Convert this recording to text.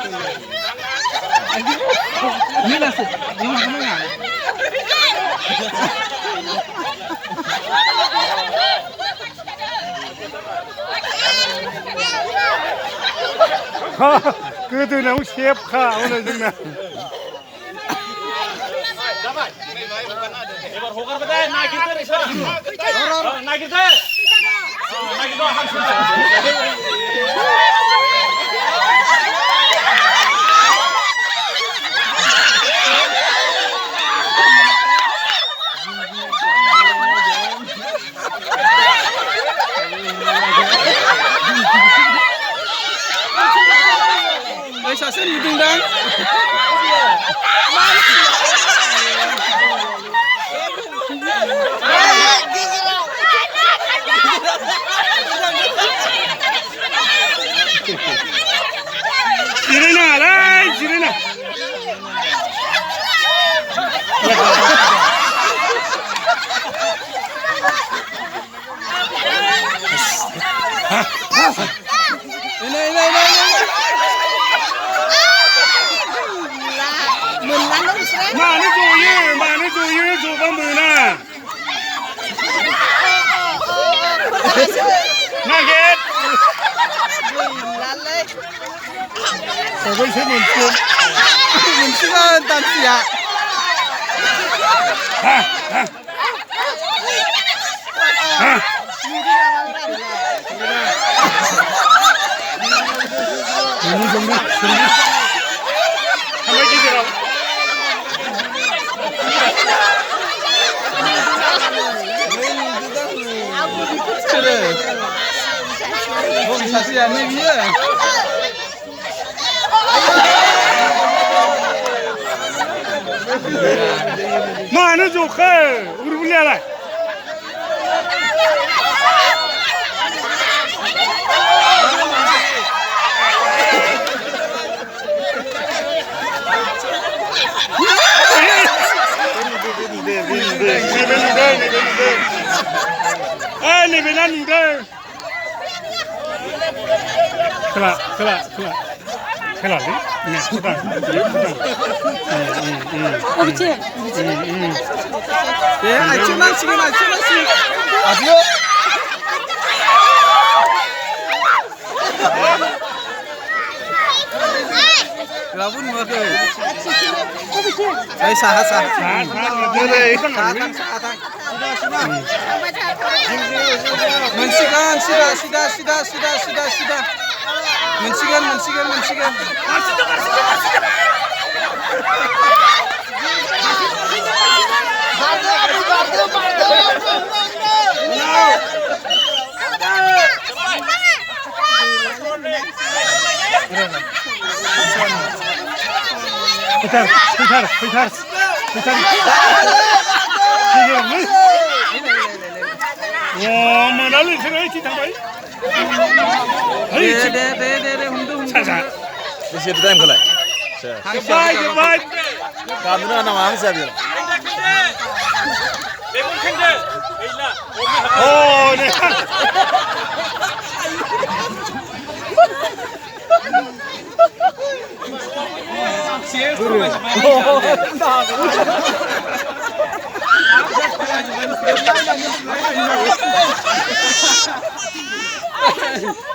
Ini lah sih, ini mana mana? गोदोनायाव सेबखा हनै जोंना एबार हगारबाय दे नागिरदो नोंसोर नागिरदो नागिरदो हांसो सासे नुदोंदां जिरायनाङालै जिरायना मानो जयो जबा मोना नागिर खबाइसो मोनसिगोन दानसिया थांबाय गेजेराव सासेयानो बियो मानो जखो उरबुलियालाय नैबेना नुदों खेलालै आथिं नांसिगोन रावबो नुवाखै साहा मोनसिगोन सिदा मोनसिगोन फैथार मोनालै बिसोरो ओइथि थांबाय दे हमदो बेसे टाइमखौलाय जोब्बाय गाबनो नामा हांसोआ बेयो बेखौ खेंदो गैला Oh,